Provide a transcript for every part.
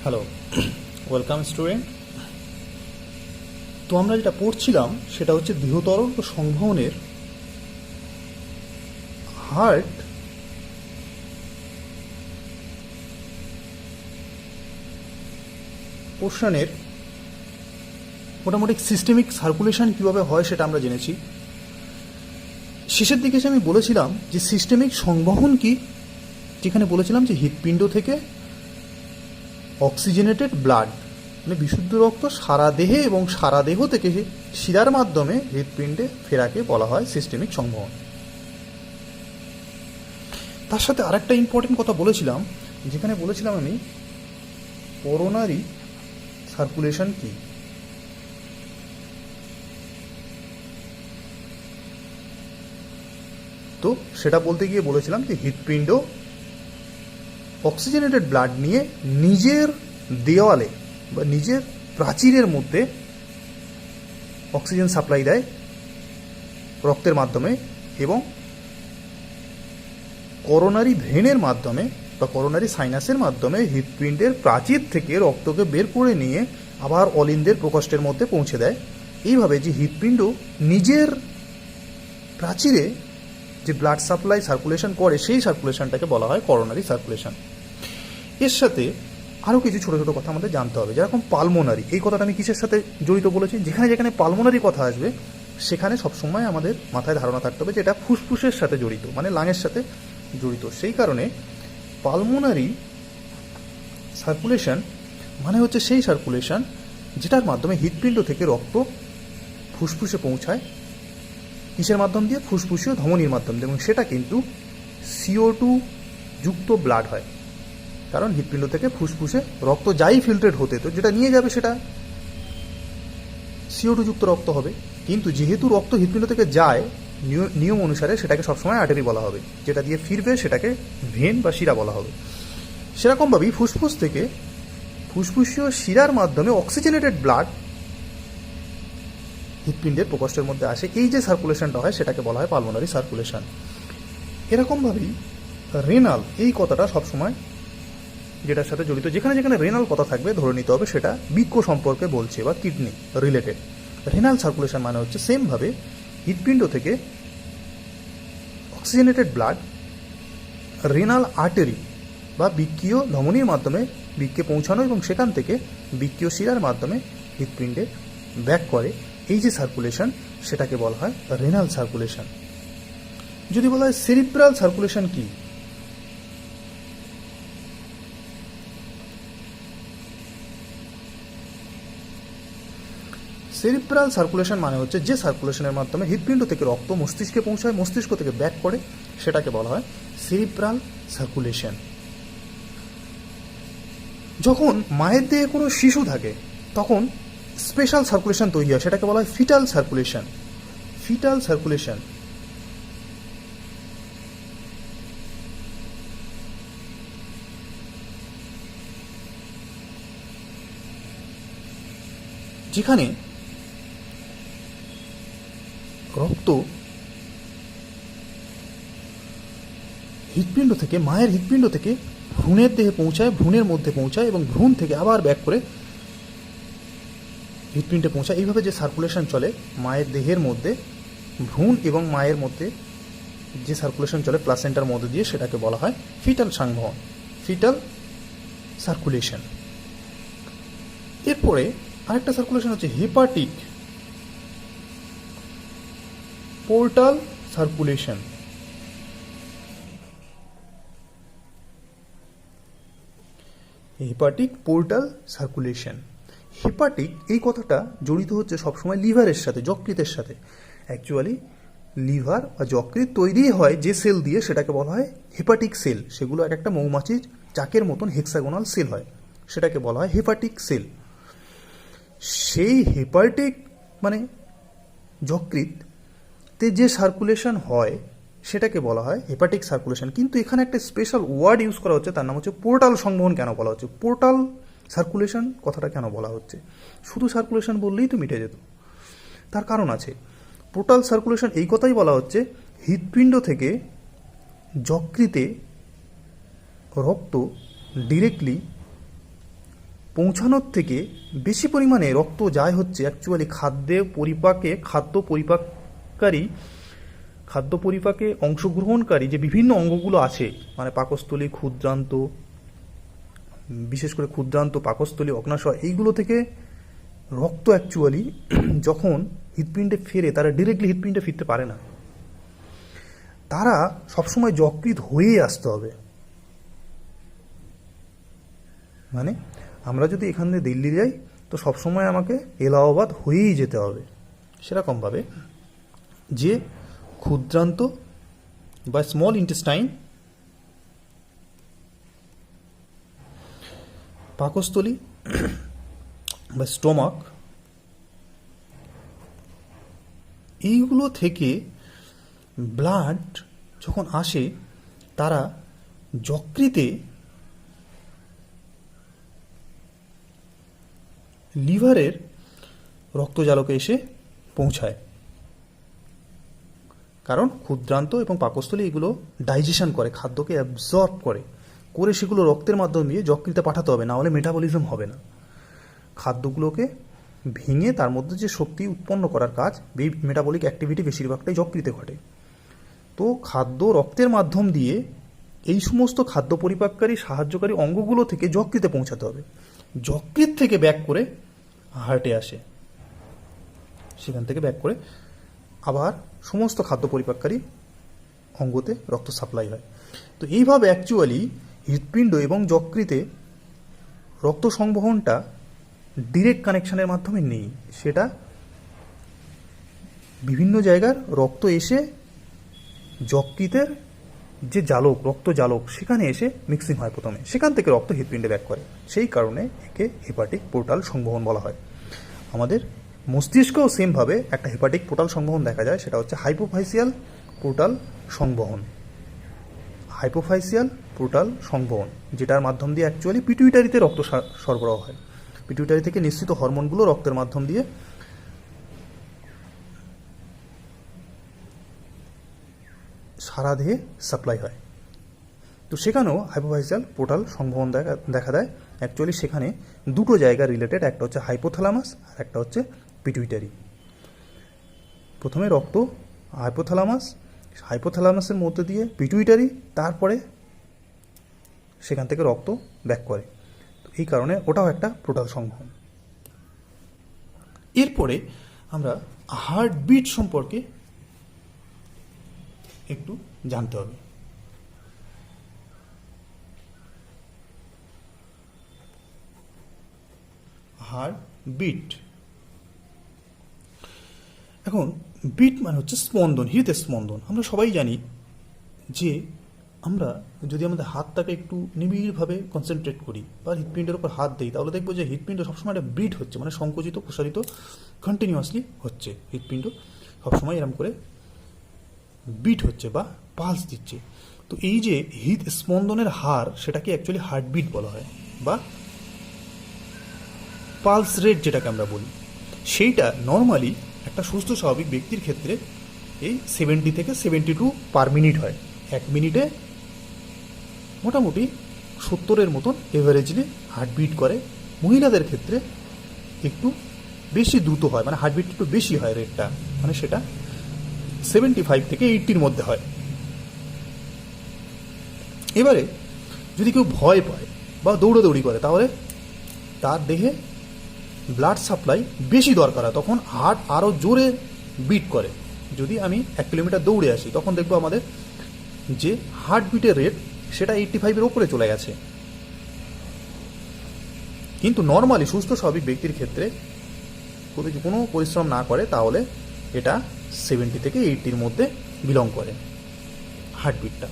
Hello, welcome student. তো আমরা যেটা পড়ছিলাম সেটা হচ্ছে দেহতরল সংবহনের হার্ট পোর্শনের মোটামুটি সিস্টেমিক সার্কুলেশন কীভাবে হয় সেটা আমরা জেনেছি। শেষের দিকে এসে আমি বলেছিলাম যে সিস্টেমিক সংবহন কি, যেখানে বলেছিলাম যে হৃৎপিণ্ড থেকে অক্সিজেনেটেড ব্লাড মানে বিশুদ্ধ রক্ত সারা দেহে এবং সারা দেহ থেকে শিরার মাধ্যমে হৃৎপিণ্ডে ফেরাকে বলা হয় সিস্টেমিক সংবহন। তার সাথে আরেকটা ইম্পর্টেন্ট কথা বলেছিলাম, যেখানে বলেছিলাম আমি করোনারি সার্কুলেশন কি। তো সেটা বলতে গিয়ে বলেছিলাম যে হৃৎপিণ্ড অক্সিজেনেটেড ব্লাড নিয়ে নিজের দেওয়ালে বা নিজের প্রাচীরের মধ্যে অক্সিজেন সাপ্লাই দেয় রক্তের মাধ্যমে, এবং করোনারি ভেনের মাধ্যমে বা করোনারি সাইনাসের মাধ্যমে হৃৎপিণ্ডের প্রাচীর থেকে রক্তকে বের করে নিয়ে আবার অলিন্দের প্রকোষ্ঠের মধ্যে পৌঁছে দেয়। এইভাবে যে হৃৎপিণ্ড নিজের প্রাচীরে যে ব্লাড সাপ্লাই সার্কুলেশন করে সেই সার্কুলেশনটাকে বলা হয় করোনারি সার্কুলেশন। এর সাথে আরও কিছু ছোটো ছোটো কথা আমাদের জানতে হবে, যেরকম পালমোনারি। এই কথাটা আমি কিসের সাথে জড়িত বলেছি? যেখানে যেখানে পালমোনারি কথা আসবে সেখানে সবসময় আমাদের মাথায় ধারণা থাকতে হবে যে এটা ফুসফুসের সাথে জড়িত, মানে লাংয়ের সাথে জড়িত। সেই কারণে পালমোনারি সার্কুলেশন মানে হচ্ছে সেই সার্কুলেশন যেটার মাধ্যমে হৃৎপিণ্ড থেকে রক্ত ফুসফুসে পৌঁছায়। কিসের মাধ্যম দিয়ে? ফুসফুসীয় ধমনীর মাধ্যম দিয়ে, এবং সেটা কিন্তু CO2 যুক্ত ব্লাড হয়। কারণ হৃৎপিণ্ড থেকে ফুসফুসে রক্ত যাই ফিল্ট্রেট হতে তো যেটা নিয়ে যাবে সেটা CO2 যুক্ত রক্ত হবে, কিন্তু যেহেতু রক্ত হৃৎপিণ্ড থেকে যায় নিয়ম অনুসারে সেটাকে সবসময় আর্টারি বলা হবে, যেটা দিয়ে ফিরবে সেটাকে ভেন বা শিরা বলা হবে। সেরকমভাবেই ফুসফুস থেকে ফুসফুসীয় শিরার মাধ্যমে অক্সিজেনেটেড ব্লাড হৃৎপিণ্ডের প্রকোষ্ঠের মধ্যে আসে। এই যে সার্কুলেশনটা হয় সেটাকে বলা হয় পালমোনারি সার্কুলেশন। এরকমভাবেই রেনাল, এই কথাটা সবসময় যেটার সাথে জড়িত, যেখানে যেখানে রেনাল কথা থাকবে ধরে নিতে হবে সেটা বৃক্ক সম্পর্কে বলছে বা কিডনি রিলেটেড। রেনাল সার্কুলেশন মানে হচ্ছে সেমভাবে হৃৎপিণ্ড থেকে অক্সিজেনেটেড ব্লাড রেনাল আর্টারি বা বৃক্কীয় ধমনীর মাধ্যমে বৃক্কে পৌঁছানো এবং সেখান থেকে বৃক্কীয় শিরার মাধ্যমে হৃৎপিণ্ডে ব্যাক করে। এই যে সার্কুলেশন সেটাকে বলা হয় রেনাল সার্কুলেশন। যদি বলা হয় সেরিব্রাল সার্কুলেশন কি, সেরিব্রাল সার্কুলেশন মানে হচ্ছে যে সার্কুলেশনের মাধ্যমে হৃৎপিণ্ড থেকে রক্ত মস্তিষ্কে পৌঁছায়, মস্তিষ্ক থেকে ব্যাক করে, সেটাকে বলা হয় সেরিব্রাল সার্কুলেশন। যখন মায়ের দেহে কোনো শিশু থাকে তখন স্পেশাল সার্কুলেশন তৈরি হয়, সেটাকে বলা হয় ফিটাল সার্কুলেশন। ফিটাল সার্কুলেশন যেখানে রক্ত হৃৎপিণ্ড থেকে মায়ের হৃৎপিণ্ড থেকে ভ্রূণের দেহে পৌঁছায়, ভ্রূণের মধ্যে পৌঁছায় এবং ভ্রূণ থেকে আবার ব্যাক করে হৃৎপিণ্ডে পৌঁছায়। এইভাবে যে সার্কুলেশন চলে মায়ের দেহের মধ্যে, ভ্রূণ এবং মায়ের মধ্যে যে সার্কুলেশন চলে প্লাসেন্টার মধ্যে দিয়ে, সেটাকে বলা হয় ফিটাল সংবহন, ফিটাল সার্কুলেশন। এরপরে আরেকটা সার্কুলেশন হচ্ছে hepatic portal circulation. Hepatic portal circulation. Hepatic এই কথাটা জড়িত হচ্ছে সবসময় লিভারের সাথে, যকৃতের সাথে। অ্যাকচুয়ালি লিভার বা যকৃৎ তৈরি হয় যে সেল দিয়ে সেটাকে বলা হয় হেপাটিক সেল। সেগুলো এক একটা মৌমাছির চাকের মতন হেক্সাগোনাল সেল হয়, সেটাকে বলা হয় হেপাটিক সেল। সেই হেপাটিক মানে যকৃৎতে যে সার্কুলেশন হয় সেটাকে বলা হয় হেপাটিক সার্কুলেশন। কিন্তু এখানে একটা স্পেশাল ওয়ার্ড ইউজ করা হচ্ছে, তার নাম হচ্ছে পোর্টাল সংবহন। কেন বলা হচ্ছে পোর্টাল সার্কুলেশন কথাটা, কেন বলা হচ্ছে? শুধু সার্কুলেশন বললেই তো মিটে যেত, তার কারণ আছে। পোর্টাল সার্কুলেশন এই কথাই বলা হচ্ছে হৃৎপিণ্ড থেকে যকৃতে রক্ত ডিরেক্টলি পৌঁছানোর থেকে বেশি পরিমাণে রক্ত যায় হচ্ছে অ্যাকচুয়ালি খাদ্য পরিপাকে অংশগ্রহণকারী যে বিভিন্ন অঙ্গগুলো আছে, মানে পাকস্থলী, ক্ষুদ্রান্ত, বিশেষ করে ক্ষুদ্রান্ত, পাকস্থলী, অগ্ন্যাশয়, এইগুলো থেকে রক্ত অ্যাকচুয়ালি যখন হৃৎপিণ্ডে ফেরে, তারা ডিরেক্টলি হৃৎপিণ্ডে ফিরতে পারে না, তারা সবসময় যকৃৎ হয়েই আসতে হবে। মানে আমরা যদি এখান থেকে দিল্লি যাই তো সবসময় আমাকে এলাহাবাদ হয়েই যেতে হবে। সেরকমভাবে যে ক্ষুদ্রান্ত বা স্মল ইন্টেস্টাইন, পাকস্থলী বা স্টোমাক, এইগুলো থেকে ব্লাড যখন আসে তারা যকৃতে লিভারের রক্তজালকে এসে পৌঁছায়। কারণ ক্ষুদ্রান্ত এবং পাকস্থলী এগুলো ডাইজেশন করে, খাদ্যকে অ্যাবজর্ব করে সেগুলো রক্তের মাধ্যমে দিয়ে যকৃতে পাঠাতে হবে, না হলে মেটাবলিজম হবে না। খাদ্যগুলোকে ভেঙে তার মধ্যে যে শক্তি উৎপন্ন করার কাজ, এই মেটাবলিক অ্যাক্টিভিটি বেশিরভাগটাই যকৃতে ঘটে। তো খাদ্য রক্তের মাধ্যম দিয়ে এই সমস্ত খাদ্য পরিপাককারী সাহায্যকারী অঙ্গগুলো থেকে যকৃতে পৌঁছাতে হবে। যকৃৎ থেকে ব্যাক করে হার্টে আসে, সেখান থেকে ব্যাক করে আবার সমস্ত খাদ্য পরিপাককারী অঙ্গতে রক্ত সাপ্লাই হয়। তো এইভাবে অ্যাকচুয়ালি হৃৎপিণ্ড এবং যকৃতে রক্ত সংবহনটা ডিরেক্ট কানেকশনের মাধ্যমে নেই, সেটা বিভিন্ন জায়গার রক্ত এসে যকৃতের যে জালক, রক্ত জালক, সেখানে এসে মিক্সিং হয় প্রথমে, সেখান থেকে রক্ত হৃৎপিণ্ডে ব্যাক করে। সেই কারণে একে হেপাটিক পোর্টাল সংবহন বলা হয়। আমাদের মস্তিষ্কেও সেমভাবে একটা হেপাটিক পোর্টাল সংবহন দেখা যায়, সেটা হচ্ছে হাইপোফাইসিয়াল পোর্টাল সংবহন। হাইপোফাইসিয়াল পোর্টাল সংবহন, যেটার মাধ্যম দিয়ে অ্যাকচুয়ালি পিটুইটারিতে রক্ত সরবরাহ হয়। পিটুইটারি থেকে নিঃসৃত হরমোনগুলো রক্তের মাধ্যম দিয়ে সারা দেহে সাপ্লাই হয়। তো সেখানেও হাইপোফাইসিয়াল পোর্টাল সংবহন দেখা দেয়। অ্যাকচুয়ালি সেখানে দুটো জায়গা রিলেটেড, একটা হচ্ছে হাইপোথ্যালামাস আর একটা হচ্ছে পিটুইটারি। প্রথমে রক্ত হাইপোথ্যালামাসের মধ্যে দিয়ে পিটুইটারি, তারপরে সেখান থেকে রক্ত ব্যাক করে। তো এই কারণে ওটাও একটা পোর্টাল সংবহন। এরপরে আমরা হার্টবিট সম্পর্কে একটু জানতে হবে। হার্টবিট, এখন বিট মানে হচ্ছে স্পন্দন, হৃদের স্পন্দন। আমরা সবাই জানি যে আমরা যদি আমাদের হাতটাকে একটু নিবিড়ভাবে কনসেন্ট্রেট করি বা হৃৎপিণ্ডের উপর হাত দিই, তাহলে দেখবো যে হৃৎপিণ্ড সবসময় একটা বিট হচ্ছে, মানে সংকুচিত প্রসারিত কন্টিনিউয়াসলি হচ্ছে। হৃৎপিণ্ড সবসময় এরকম করে বিট হচ্ছে বা পালস দিচ্ছে। তো এই যে হৃদ স্পন্দনের হার, সেটাকে অ্যাকচুয়ালি হার্টবিট বলা হয়, বা পালস রেট যেটাকে আমরা বলি। সেইটা নর্মালি একটা সুস্থ স্বাভাবিক ব্যক্তির ক্ষেত্রে এই 70 থেকে 72 পার মিনিট হয়। 1 মিনিটে মোটামুটি 70-এর মতন এভারেজলি হার্টবিট করে। মহিলাদের ক্ষেত্রে একটু বেশি দ্রুত হয়, মানে হার্টবিট একটু বেশি হয় রেটটা, মানে সেটা 75 থেকে 80-র মধ্যে হয়। এবারে যদি কেউ ভয় পায় বা দৌড়াদৌড়ি করে, তাহলে তার দেহে ব্লাড সাপ্লাই বেশি দরকার হয়, তখন হার্ট আরও জোরে বিট করে। যদি আমি 1 কিলোমিটার দৌড়ে আসি, তখন দেখবো আমাদের যে হার্টবিটের রেট সেটা 85-এর উপরে চলে গেছে। কিন্তু নর্মালি সুস্থ স্বাভাবিক ব্যক্তির ক্ষেত্রে যদি কোনো পরিশ্রম না করে, তাহলে এটা 70 থেকে 80-র মধ্যে বিলং করে হার্টবিটটা।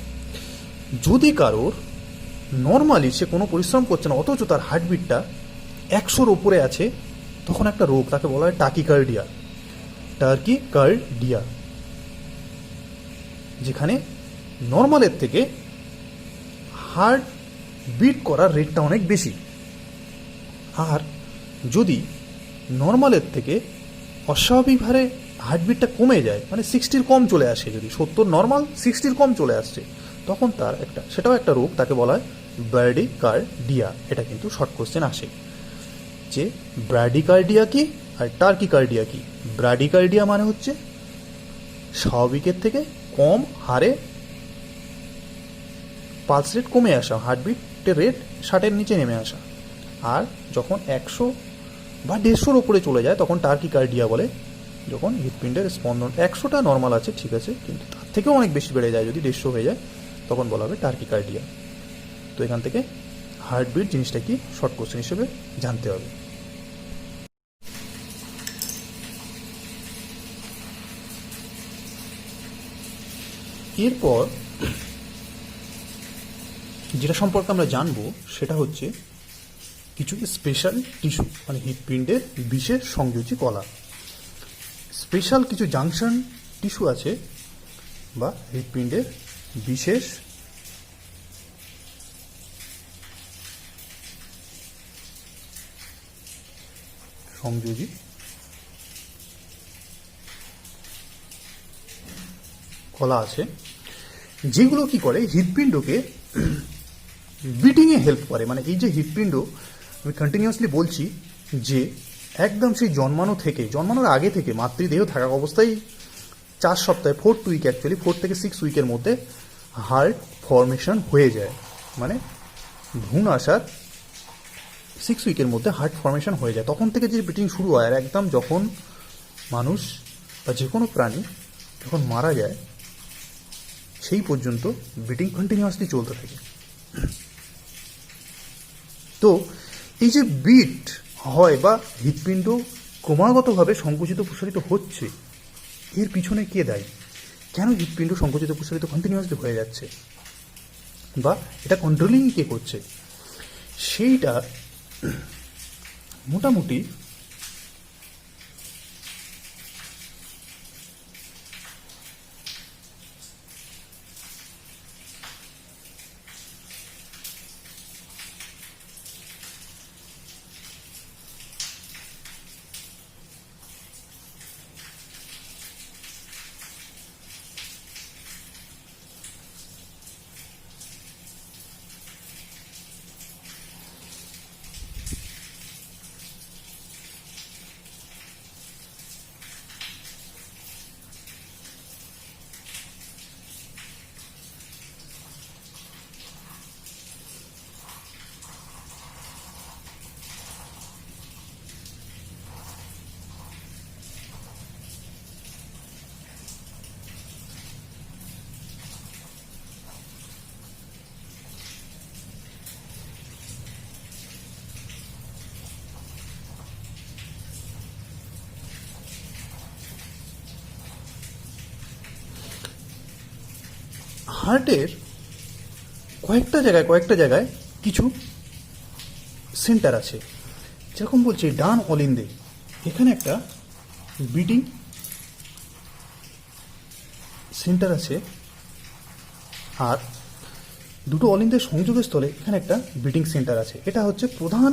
যদি কারোর নর্মালি সে কোনো পরিশ্রম করছে না, অথচ তার হার্টবিটটা 100-র উপরে আছে, তখন একটা রোগ, তাকে বলা হয় টাকিকার্ডিয়া। যেখানে নর্মালের থেকে হার্ট বিট করার রেটটা অনেক বেশি। আর যদি নর্মালের থেকে অস্বাভাবিকভাবে হার্টবিটটা কমে যায়, মানে 60-র কম চলে আসে, যদি 70 নর্মাল 60-র কম চলে আসছে, তখন তার সেটাও একটা রোগ, তাকে বলা হয় ব্র্যাডিকার্ডিয়া। এটা কিন্তু শর্ট কোশ্চেন আসে। যে ব্র্যাডিকার্ডিয়া কি আর টার্কিকার্ডিয়া কি। ব্র্যাডিকার্ডিয়া মানে হচ্ছে স্বাভাবিকের থেকে কম হারে পালস রেট কমে আসা, হার্টবিটের রেট 60-এর নিচে নেমে আসা। আর যখন 100 বা 150-র ওপরে চলে যায় তখন টার্কিকার্ডিয়া বলে। যখন হৃৎপিণ্ডের স্পন্দন 100টা নর্মাল আছে, ঠিক আছে, কিন্তু তার থেকেও অনেক বেশি বেড়ে যায়, যদি 150 হয়ে যায় তখন বলা হবে টার্কিকার্ডিয়া। তো এখান থেকে হার্টবিট জিনিসটা কি শর্ট কোশ্চেন হিসেবে জানতে হবে। এরপর যেটা সম্পর্কে আমরা জানবো সেটা হচ্ছে কিছু স্পেশাল টিস্যু, মানে হৃৎপিণ্ডের বিশেষ সংযোজী কলা। স্পেশাল কিছু জাংশন টিস্যু আছে বা হৃৎপিণ্ডের বিশেষ সংযোজী কলা আছে, যেগুলো কি করে হৃৎপিণ্ডকে বিটিংয়ে হেল্প করে। মানে এই যে হৃৎপিণ্ড, আমি কন্টিনিউয়াসলি বলছি যে একদম সেই জন্মানোর আগে থেকে মাতৃদেহ থাকা অবস্থায় 4 সপ্তাহে 4 উইক, অ্যাকচুয়ালি 4 থেকে 6 উইকের মধ্যে হার্ট ফর্মেশন হয়ে যায়। মানে ভ্রূণ আসার 6 উইকের মধ্যে হার্ট ফর্মেশন হয়ে যায়। তখন থেকে যে বিটিং শুরু হয়, আর একদম যখন মানুষ বা যে কোনো প্রাণী যখন মারা যায় সেই পর্যন্ত বিটিং কন্টিনিউয়াসলি চলতে থাকে। তো এই যে বিট হয় বা হৃৎপিণ্ড ক্রমাগতভাবে সংকুচিত প্রসারিত হচ্ছে, এর পিছনে কে দায়ী? কেন হৃৎপিণ্ড সংকুচিত প্রসারিত কন্টিনিউয়াসলি হয়ে যাচ্ছে, বা এটা কন্ট্রোলিং কে করছে? সেইটা মোটামুটি হার্টের কয়েকটা জায়গায় কিছু সেন্টার আছে। যেরকম বলছি ডান অলিন্দে এখানে একটা বিটিং সেন্টার আছে, আর দুটো অলিন্দের সংযোগের স্থলে এখানে একটা বিটিং সেন্টার আছে। এটা হচ্ছে প্রধান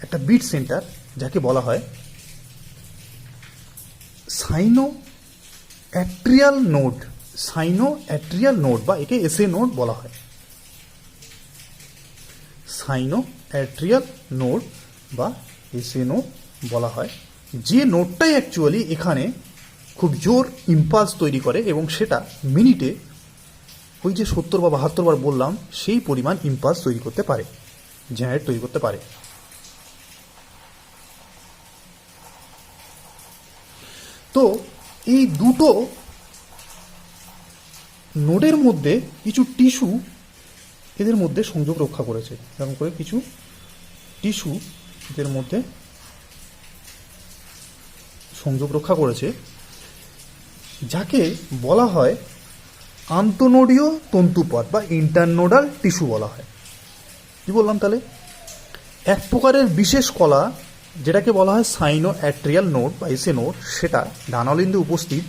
একটা বিট সেন্টার, যাকে বলা হয় সাইনো অ্যাট্রিয়াল নোড, বা একে এসএ নোড বলা হয়। সাইনো অ্যাট্রিয়াল নোড বা এসএ নোড বলা হয়, যে নোডটাই অ্যাকচুয়ালি এখানে খুব জোর ইম্পালস তৈরি করে, এবং সেটা মিনিটে ওই যে 70 বা 72 বার বললাম সেই পরিমাণ ইম্পালস তৈরি করতে পারে, জেনারেট তৈরি করতে পারে। তো এই দুটো নোডের মধ্যে কিছু টিস্যু এদের মধ্যে সংযোগ রক্ষা করেছে। এরকম করে কিছু টিস্যু এদের মধ্যে সংযোগ রক্ষা করেছে, যাকে বলা হয় আন্তঃনোডীয় তন্তুপথ বা ইন্টারনোডাল টিস্যু বলা হয়। কি বললাম তাহলে? এক প্রকারের বিশেষ কলা যেটাকে বলা হয় সাইনো অ্যাট্রিয়াল নোড বা এসএ নোড, সেটা ডানালিন্দে উপস্থিত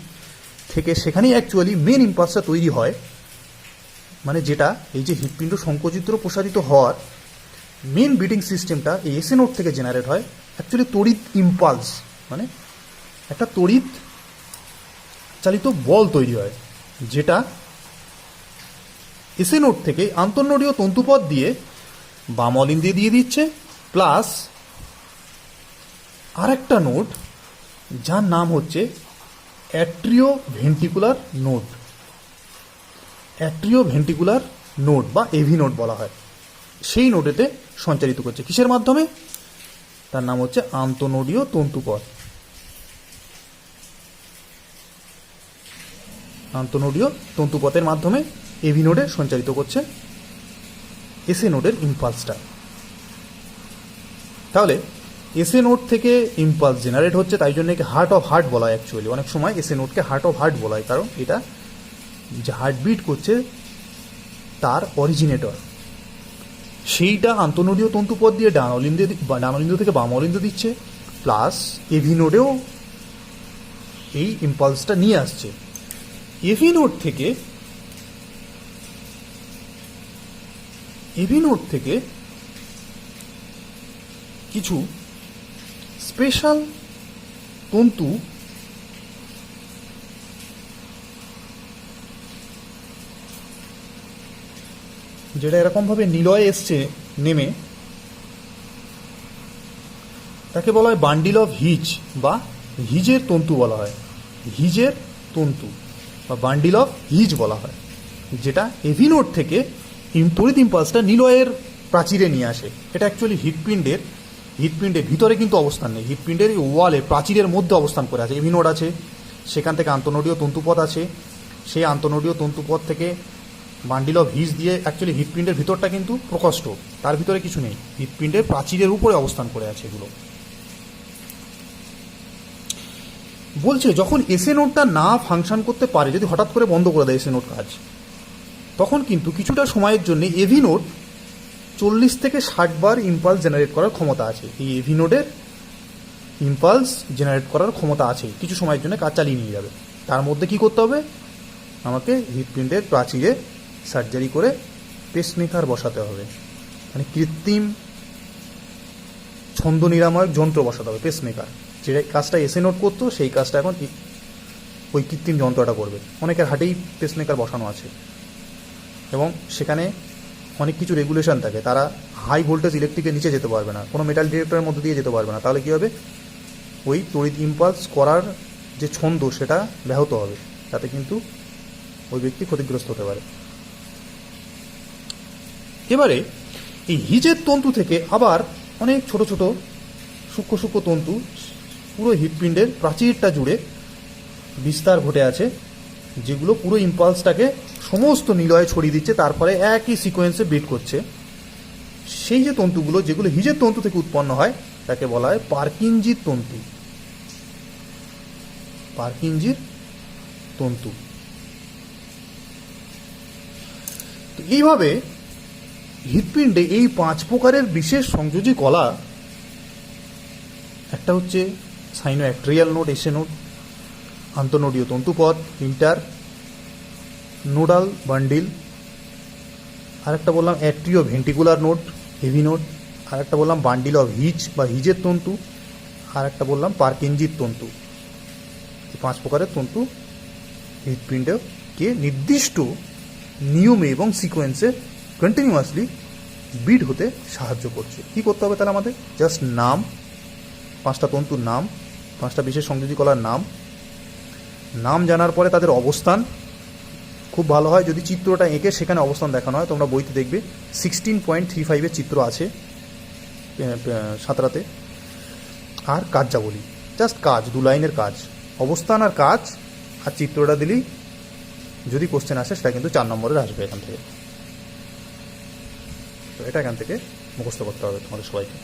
থেকে সেখানেই অ্যাকচুয়ালি মেন ইম্পালসটা তৈরি হয়। মানে যেটা এই যে হৃৎপিণ্ড সংকুচিত প্রসারিত হওয়ার মেন বিটিং সিস্টেমটা এই এসএ নোড থেকে জেনারেট হয়। অ্যাকচুয়ালি তড়িৎ ইম্পালস মানে একটা তড়িৎ চালিত বল তৈরি হয়, যেটা এসএ নোড থেকে আন্তঃনোডীয় তন্তুপথ দিয়ে বাম অলিন্দে দিয়ে দিচ্ছে, প্লাস আরেকটা নোড যার নাম হচ্ছে অ্যাট্রিওভেন্ট্রিকুলার নোড। অ্যাট্রিওভেন্ট্রিকুলার নোড বা এভি নোড বলা হয়। সেই নোডেতে সঞ্চারিত করছে কিসের মাধ্যমে? তার নাম হচ্ছে আন্তঃনোডীয় তন্তুপথ। আন্তঃনোডীয় তন্তুপথের মাধ্যমে এভি নোডে সঞ্চারিত করছে এসএ নোডের ইম্পালসটা। তাহলে এসএ নোড থেকে ইম্পালস জেনারেট হচ্ছে, তাই জন্য একে হার্ট অফ হার্ট বলা হয়। অ্যাকচুয়ালি অনেক সময় এসএ নোডকে হার্ট অফ হার্ট বলা হয়, কারণ এটা যে হার্টবিট করছে তার অরিজিনেটর, সেইটা আন্তঃনোডীয় তন্তুপথ দিয়ে ডান অলিন্দ থেকে বাম অলিন্দ দিচ্ছে, প্লাস এভি নোডেও এই ইম্পালসটা নিয়ে আসছে। এভি নোড থেকে কিছু স্পেশাল তন্তু যেটা এরকমভাবে নিলয়ে এসছে নেমে, তাকে বলা হয় বান্ডিল অফ হিজ বা হিজের তন্তু বলা হয়। হিজের তন্তু বা বান্ডিল অফ হিজ বলা হয়, যেটা এভি নোড থেকে তড়িৎ ইম্পালসটা নিলয়ের প্রাচীরে নিয়ে আসে। এটা অ্যাকচুয়ালি হৃৎপিণ্ডের ভিতরে কিন্তু অবস্থান নেই, হৃৎপিণ্ডের ওয়ালে প্রাচীরের মধ্যে অবস্থান করে আছে। এভি নোড আছে, সেখান থেকে আন্তঃনোডীয় তন্তুপথ আছে, সেই আন্তঃনোডীয় তন্তুপথ থেকে বান্ডিল অফ হিজ দিয়ে অ্যাকচুয়ালি হৃৎপিণ্ডের ভিতরটা কিন্তু প্রকোষ্ঠ, তার ভিতরে কিছু নেই, হৃৎপিণ্ডের প্রাচীরের উপরে অবস্থান করে আছে এগুলো। বলছে যখন এসএ নোডটা না ফাংশন করতে পারে, যদি হঠাৎ করে বন্ধ করে দেয় এসএ নোড কাজ, তখন কিন্তু কিছুটা সময়ের জন্য এভি নোড 40 থেকে 60 বার ইম্পালস জেনারেট করার ক্ষমতা আছে। এই এভি নোডের ইম্পালস জেনারেট করার ক্ষমতা আছে, কিছু সময়ের জন্য কাজ চালিয়ে নিয়ে যাবে। তার মধ্যে কি করতে হবে? আমাকে হৃৎপিণ্ডের প্রাচীরে সার্জারি করে পেসমেকার বসাতে হবে, মানে কৃত্রিম ছন্দ নিরাময়ক যন্ত্র বসাতে হবে, পেসমেকার। যে কাজটা এসএ নোড করতো সেই কাজটা এখন ওই কৃত্রিম যন্ত্রটা করবে। অনেকের হাটেই পেসমেকার বসানো আছে এবং সেখানে অনেক কিছু রেগুলেশন থাকে। তারা হাই ভোল্টেজ ইলেকট্রিকের নিচে যেতে পারবে না, কোনো মেটাল ডিটেক্টরের মধ্যে দিয়ে যেতে পারবে না। তাহলে কী হবে? ওই তড়িৎ ইম্পালস করার যে ছন্দ সেটা ব্যাহত হবে, তাতে কিন্তু ওই ব্যক্তি ক্ষতিগ্রস্ত হতে পারে। এবারে এই হিজের তন্তু থেকে আবার অনেক ছোট ছোট সূক্ষ্ম তন্তু পুরো হৃৎপিণ্ডের প্রাচীরটা জুড়ে বিস্তার ঘটে আছে, যেগুলো পুরো ইম্পালসটাকে সমস্ত নিলয়ে ছড়িয়ে দিচ্ছে, তারপরে একই সিকোয়েন্সে বিট করছে। সেই যে তন্তুগুলো যেগুলো হিজের তন্তু থেকে উৎপন্ন হয় তাকে বলা হয় পার্কিনজির তন্তু। পার্কিনজির তন্তু। তো এইভাবে হৃৎপিণ্ডে এই 5 প্রকারের বিশেষ সংযোজী কলা, একটা হচ্ছে সাইনোঅ্যাট্রিয়াল নোড এসএ নোড, আন্তঃনোডীয় তন্তুপথ ইন্টার নোডাল বান্ডিল, আরেকটা বললাম অ্যাট্রিওভেন্ট্রিকুলার নোড এভি নোড, আরেকটা বললাম বান্ডিল অফ হিজ বা হিজের তন্তু, আরেকটা বললাম পার্কিনজির তন্তু। এই 5 প্রকারের তন্তু হৃৎপিণ্ডকে নির্দিষ্ট নিয়মে এবং সিকোয়েন্সে কন্টিনিউয়াসলি বিট হতে সাহায্য করছে। কি করতে হবে তাহলে আমাদের? জাস্ট নাম, 5টা তন্তুর নাম, 5টা বিশেষ সংযোজী কলার নাম জানার পরে তাদের অবস্থান। খুব ভালো হয় যদি চিত্রটা এঁকে সেখানে অবস্থান দেখানো হয়। তোমরা বইতে দেখবে 16.35 চিত্র আছে সাঁতরাতে। আর কার্যাবলী, জাস্ট কাজ, 2 লাইনের কাজ, অবস্থান আর কাজ, আর চিত্রটা দিলেই যদি কোশ্চেন আসে সেটা কিন্তু 4 নম্বরের আসবে এখান থেকে। তো এটা এখান থেকে মুখস্থ করতে হবে তোমাদের সবাইকে।